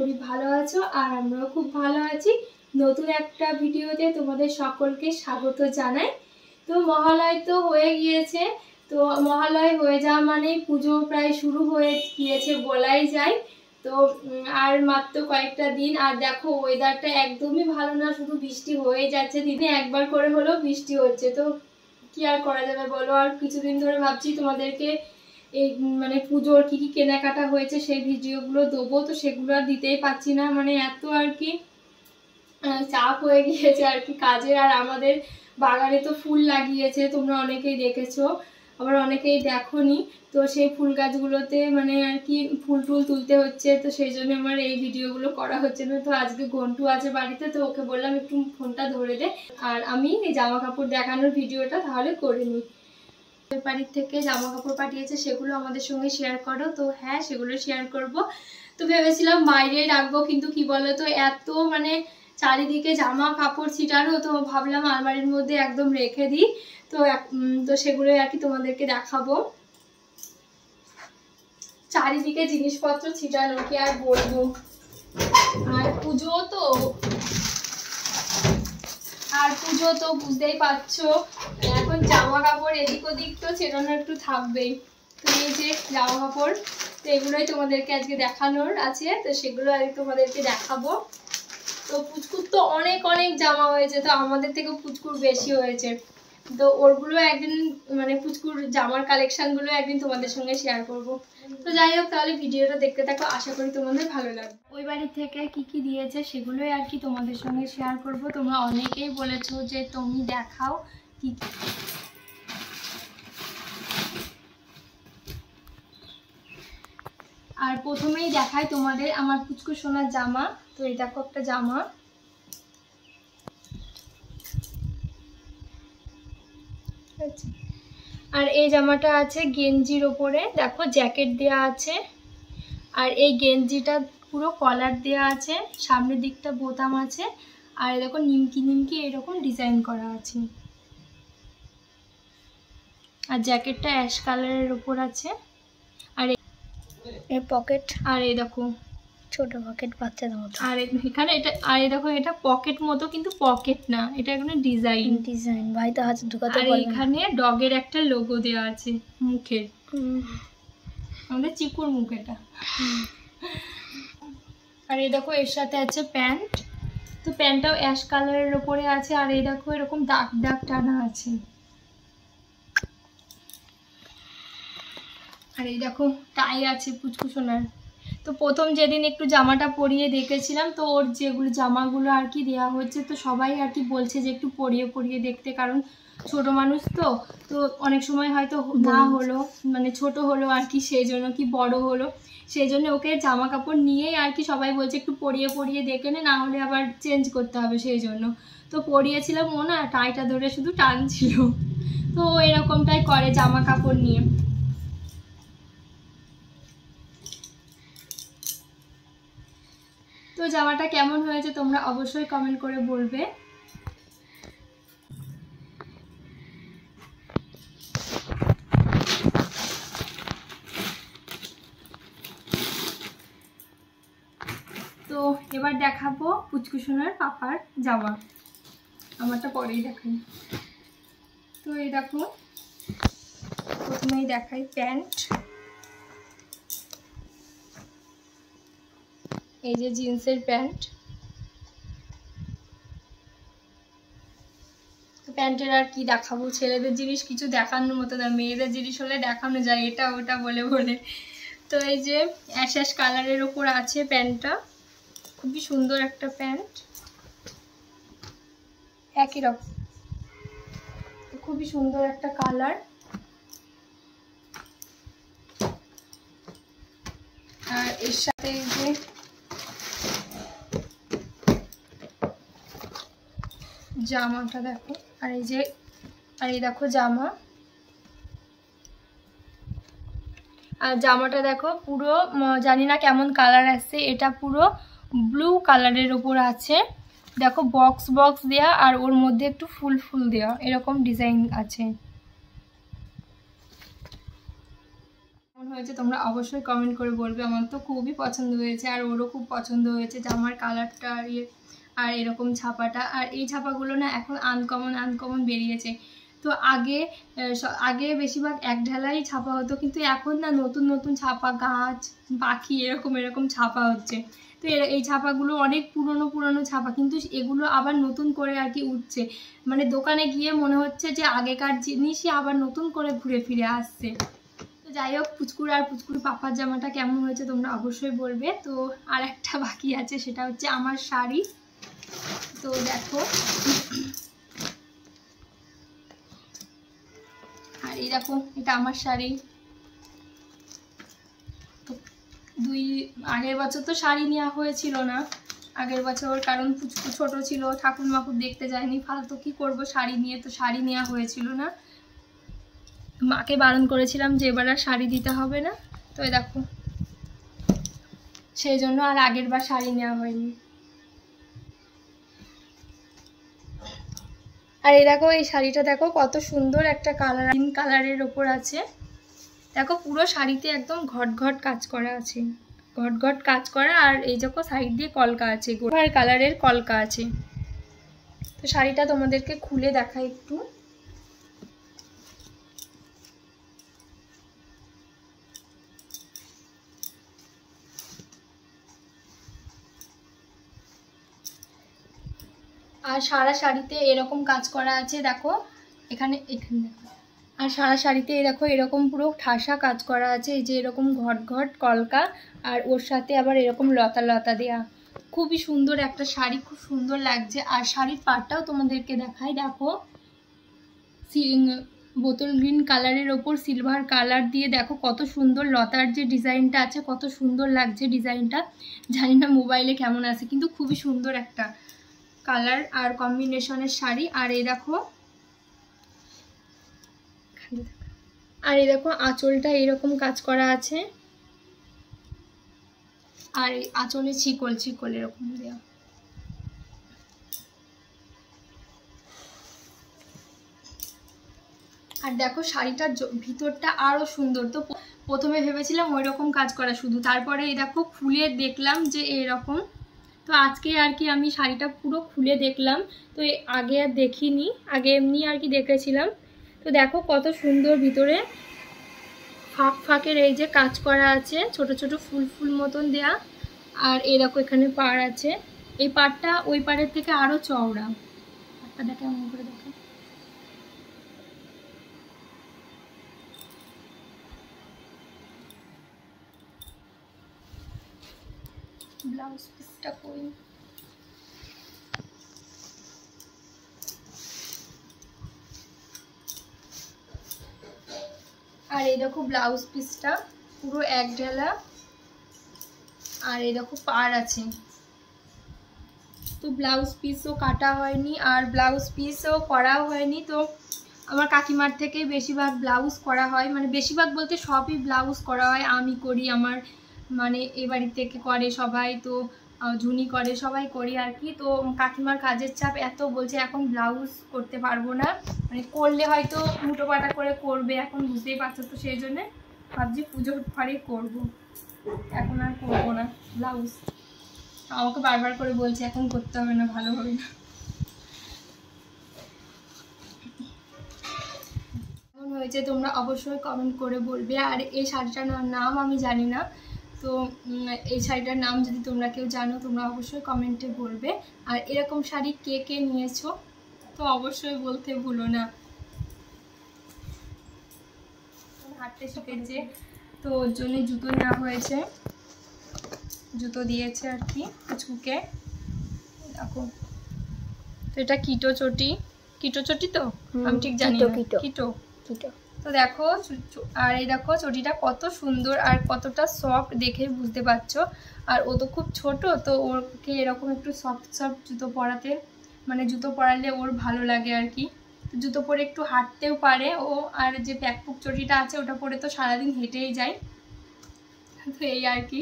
করি ভালো আছো আর আমরাও খুব ভালো আছি। নতুন একটা ভিডিওতে তোমাদের সকলকে স্বাগত জানাই। তো মহালয় তো হয়ে গিয়েছে, তো মহালয় হয়ে যাওয়া মানে পুজো প্রায় শুরু হয়ে গিয়েছে বলাই যায়। তো আর মাত্র কয়েকটা দিন, আর দেখো ওয়েদারটা একদমই ভালো না, শুধু বৃষ্টি হয়ে যাচ্ছে, দিনে একবার করে হলেও বৃষ্টি হচ্ছে। তো কি আর করা যাবে বলো। আর কিছুদিন ধরে ভাবছি তোমাদেরকে এই মানে পুজোর কি কি কেনাকাটা হয়েছে সেই ভিডিওগুলো দেবো, তো সেগুলো আর দিতেই পারছি না, মানে এত আর কি চাপ হয়ে গিয়েছে আর কি কাজের। আর আমাদের বাগানে তো ফুল লাগিয়েছে, তোমরা অনেকেই দেখেছো, আবার অনেকেই দেখোনি। তো সেই ফুল গাছগুলোতে মানে আর কি ফুল টুল তুলতে হচ্ছে, তো সেই জন্য আমার এই ভিডিওগুলো করা হচ্ছে না। তো আজকে ঘন্টু আছে বাড়িতে, তো ওকে বললাম একটু ফোনটা ধরে দে, আর আমি এই জামা কাপড় দেখানোর ভিডিওটা তাহলে করে নিই। বাড়ির থেকে জামা কাপড় পাঠিয়েছে, সেগুলো আমাদের সঙ্গে শেয়ার করো। তো হ্যাঁ, সেগুলো শেয়ার করব। তো ভেবেছিলাম বাইরে রাখবো, কিন্তু কি বলতো এত মানে চারিদিকে জামা কাপড় ছিটানো, তো ভাবলাম আলমারির মধ্যে একদম রেখে দিই। তো সেগুলো আর কি তোমাদেরকে দেখাবো। চারিদিকে জিনিসপত্র ছিটানো, কি আর বলবো। আর পুজো তো বুঝতেই পারছো, এখন জামা কাপড় এদিক ওদিক তো ছেড়ানো একটু থাকবেই। তো এই যে জামা কাপড়, তো এগুলোই তোমাদেরকে আজকে দেখানোর আছে, তো সেগুলো আজকে তোমাদেরকে দেখাবো। তো পুচকুর তো অনেক অনেক জামা হয়েছে, তো আমাদের থেকে পুচকুর বেশি হয়েছে। তো ওরগুলো একদিন মানে পুচকুর জামার কালেকশনগুলো একদিন তোমাদের সঙ্গে শেয়ার করব। তো যাই হোক, তাহলে ভিডিওটা দেখতে থাকো, আশা করি তোমাদের ভালো লাগবে। ওই বাড়ি থেকে কি কি দিয়েছে সেগুলোই আর কি তোমাদের সঙ্গে শেয়ার করব। তোমরা অনেকেই বলেছো যে তুমি দেখাও কি কি। আর প্রথমেই দেখাই তোমাদের আমার পুচকু সোনার জামা। তো এই দেখো একটা জামা, আর এই জামাটা আছে গেঞ্জির ওপরে, দেখো জ্যাকেট দেয়া আছে। আর এই গেঞ্জিটা পুরো কলার দেয়া আছে, সামনের দিকটা বোতাম আছে, আর দেখো নিমকি নিমকি এরকম ডিজাইন করা আছে। আর জ্যাকেটটা অ্যাশ কালারের ওপর আছে। আর এই পকেট, আর এই দেখো ছোট পকেট বাচ্চাদের মতো। আর এখানে এটা, আর এই দেখো এটা পকেট মতো, কিন্তু পকেট না, এটা এখানে ডিজাইন ভাই তো হাত ঢুকাতে পারবে। আর এখানে ডগের একটা লোগো দেওয়া আছে মুখের, আমাদের চিকুর মুখ এটা। আর এই দেখো এর সাথে আছে প্যান্ট, তো প্যান্টটাও অ্যাশ কালারের ওপরে আছে। আর এই দেখো এরকম দাগ দাগ টানা আছে। আর এই দেখো টাই আছে পুচকু সোনার। তো প্রথম যেদিন একটু জামাটা পরিয়ে দেখেছিলাম, তো ওর যেগুলো জামাগুলো আর কি দেওয়া হচ্ছে, তো সবাই আর কি বলছে যে একটু পরিয়ে পরিয়ে দেখতে, কারণ ছোট মানুষ তো অনেক সময় হয়তো না হলো, মানে ছোট হলো আর কি, সেই জন্য কি বড় হলো, সেই জন্য ওকে জামা কাপড় নিয়েই আর কি সবাই বলছে একটু পরিয়ে পরিয়ে দেখে নে, না হলে আবার চেঞ্জ করতে হবে, সেই জন্য। তো পরিয়েছিলাম, ও না টাইটা ধরে শুধু টানছিল। তো এরকমটাই করে জামা কাপড় নিয়ে। তো জামাটা কেমন হয়েছে তোমরা অবশ্যই কমেন্ট করে বলবে। তো এবার দেখাবো পুচকু সোনার পাপার জামা, আমারটা পরেই দেখাই। তো এই দেখো প্রথমেই দেখাই প্যান্ট, এই যে জিন্সের প্যান্ট। প্যান্টের আর কি দেখাবো, ছেলেদের জিনিস কিছু দেখানোর মতো না, মেয়েদের জিনিস হলে দেখানো যায় এটা ওটা বলে বলে। তো এই যে অ্যাশ অ্যাশ কালারের ওপর আছে প্যান্টটা, খুবই সুন্দর একটা প্যান্ট, একই রকম, খুবই সুন্দর একটা কালার। আর এর সাথে এই যে জামাটা দেখো, আর এই দেখো জামা। আর জামাটা দেখো পুরো জানি না কেমন কালার আসছে, এটা পুরো ব্লু কালারের ওপর আছে। দেখো বক্স বক্স দেয়া, আর ওর মধ্যে একটু ফুল ফুল দেওয়া, এরকম ডিজাইন আছে। কেমন হয়েছে তোমরা অবশ্যই কমেন্ট করে বলবে। আমার তো খুবই পছন্দ হয়েছে, আর ওরও খুব পছন্দ হয়েছে জামার কালারটা আর এরকম ছাপাটা। আর এই ছাপাগুলো না এখন আনকমন বেরিয়েছে। তো আগে বেশিরভাগ এক ঢালাই ছাপা হতো, কিন্তু এখন না নতুন ছাপা, গাছ, পাখি, এরকম ছাপা হচ্ছে। তো এই ছাপাগুলো অনেক পুরনো ছাপা, কিন্তু এগুলো আবার নতুন করে আর কি উঠছে। মানে দোকানে গিয়ে মনে হচ্ছে যে আগেকার জিনিসই আবার নতুন করে ঘুরে ফিরে আসছে। তো যাই হোক, পুচকুর আর পুচকুর পাপার জামাটা কেমন হয়েছে তোমরা অবশ্যই বলবে। তো আর একটা বাকি আছে, সেটা হচ্ছে আমার শাড়ি। তো দেখো, আর এই দেখো, এটা আমার শাড়ি। তো আগের বছর তো শাড়ি নেওয়া হয়েছিল না আগের বছর, কারণ পুচকু ছোট ছিল, ঠাকুর মাকুর দেখতে যায়নি, ফালতু কি করব শাড়ি নিয়ে। তো শাড়ি নেওয়া হয়েছিল না, মাকে বারণ করেছিলাম যে এবার আর শাড়ি দিতে হবে না। তো এই দেখো, সেই জন্য আর আগের বার শাড়ি নেওয়া হয়নি। আর এই দেখো, এই শাড়িটা দেখো কত সুন্দর একটা কালার, গ্রিন কালারের ওপর আছে। দেখো পুরো শাড়িতে একদম ঘট কাজ করা আছে, ঘট কাজ করা। আর এই দেখো সাইড দিয়ে কলকা আছে, গোলাকার কালারের কলকা আছে। তো শাড়িটা তোমাদেরকে খুলে দেখাই একটু। আর সারা শাড়িতে এরকম কাজ করা আছে, দেখো এখানে দেখো। আর সারা শাড়িতে দেখো এরকম পুরো ঠাসা কাজ করা আছে, এই যে এরকম ঘট কলকা, আর ওর সাথে আবার এরকম লতা দেয়া। খুবই সুন্দর একটা শাড়ি, খুব সুন্দর লাগছে। আর শাড়ির পাড়টাও তোমাদেরকে দেখাই, দেখো বোতল গ্রিন কালারের ওপর সিলভার কালার দিয়ে দেখো কত সুন্দর লতার যে ডিজাইনটা আছে, কত সুন্দর লাগছে ডিজাইনটা। জানি না মোবাইলে কেমন আছে, কিন্তু খুবই সুন্দর একটা কালার আর কম্বিনেশনের শাড়ি। আর এই দেখো, আঁচলটা এরকম কাজ করা আছে, আর এই আঁচলে চিকল এরকম দেওয়া। আর দেখো শাড়িটার ভিতরটা আরো সুন্দর। তো প্রথমে ভেবেছিলাম ওই রকম কাজ করা শুধু, তারপরে এই দেখো খুলে দেখলাম যে এরকম। তো আজকে আর কি আমি শাড়িটা পুরো খুলে দেখলাম। তো আগে আর দেখিনি, আগে এমনি আর কি দেখেছিলাম। তো দেখো কত সুন্দর ভিতরে ফাঁকের এই যে কাজ করা আছে, ছোট ছোট ফুল মতন দেয়া। আর এরকম এখানে পাড় আছে, এই পাড়টা ওই পাড়ের থেকে আরো চওড়া। পাড়টা কেমন করে দেখো, ব্লাউজ পিসটা কই, আর এই দেখো ব্লাউজ পিসটা পুরো এক ঢালা। আর এই দেখো পাড় আছে। তো ব্লাউজ পিসও কাটা হয়নি, আর ব্লাউজ পিসও করাও হয়নি। তো আমার কাকিমার থেকে বেশিরভাগ ব্লাউজ করা হয়, মানে বেশিরভাগ বলতে সবই ব্লাউজ করা হয়। আমি করি, আমার মানে এই বাড়ি থেকে করে সবাই, তো ঝুনি করে, সবাই করি আর কি। তো কাকিমার কাজের চাপ এত, বলছে এখন ব্লাউজ করতে পারবো না, মানে করলে হয়তো মুটো পাটা করে করবে, এখন বুঝতেই পারছো। তো সেই জন্যে ভাবছি পুজোর পরে করবো, এখন আর করবো না ব্লাউজ। আমাকে বারবার করে বলছে এখন করতে হবে না, ভালো হবে না। কেমন হয়েছে তোমরা অবশ্যই কমেন্ট করে বলবে। আর এই শাড়িটার নাম আমি জানি না, তো এই শাড়িটার নাম যদি তোমরা কেউ জানো তোমরা অবশ্যই কমেন্টে বলবে। আর এরকম শাড়ি কে নিয়েছো তো অবশ্যই বলতে ভুলো না। হাঁটতে শিখেছে, তো ওর জন্য জুতো নেওয়া হয়েছে, জুতো দিয়েছে আর কি পুচকুকে। দেখো, তো এটা কিটো চটি, তো আমি ঠিক জানি না, কিটো। তো দেখো, আর এই দেখো চটিটা কত সুন্দর আর কতটা সফট, দেখে বুঝতে পারছো। আর ও তো খুব ছোট, তো ওকে এরকম একটু সফট জুতো পরাতে, মানে জুতো পরালে ওর ভালো লাগে আর কি। তো জুতো পরে একটু হাঁটতেও পারে ও। আর যে ব্যাকপুক চটিটা আছে ওটা পরে তো সারাদিন হেঁটেই যায়। তো এই আর কি।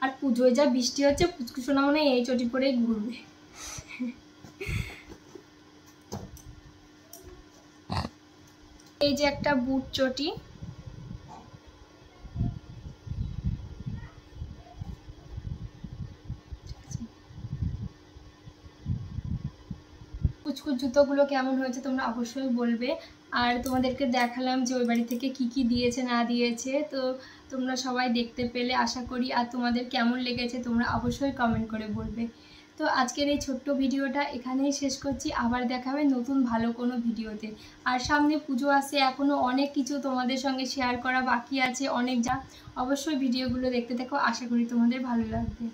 আর পুজোয় যা বৃষ্টি হচ্ছে, পুচকু সোনা মনে হয় এই চটি পরেই ঘুরবে। এই যে একটা বুট চটি, কুচকুচ জুতোগুলো কেমন হয়েছে তোমরা অবশ্যই বলবে। আর তোমাদেরকে দেখালাম যে ওই বাড়ি থেকে কি কি দিয়েছে না দিয়েছে, তো তোমরা সবাই দেখতে পেলে আশা করি। আর তোমাদের কেমন লেগেছে তোমরা অবশ্যই কমেন্ট করে বলবে। তো আজকের এই ছোট্ট ভিডিওটা এখানেই শেষ করছি, আবার দেখাবে নতুন ভালো কোনো ভিডিওতে। আর সামনে পুজো আসছে, এখনও অনেক কিছু তোমাদের সঙ্গে শেয়ার করা বাকি আছে, অনেক যা। অবশ্যই ভিডিওগুলো দেখতে থাকো, আশা করি তোমাদের ভালো লাগবে।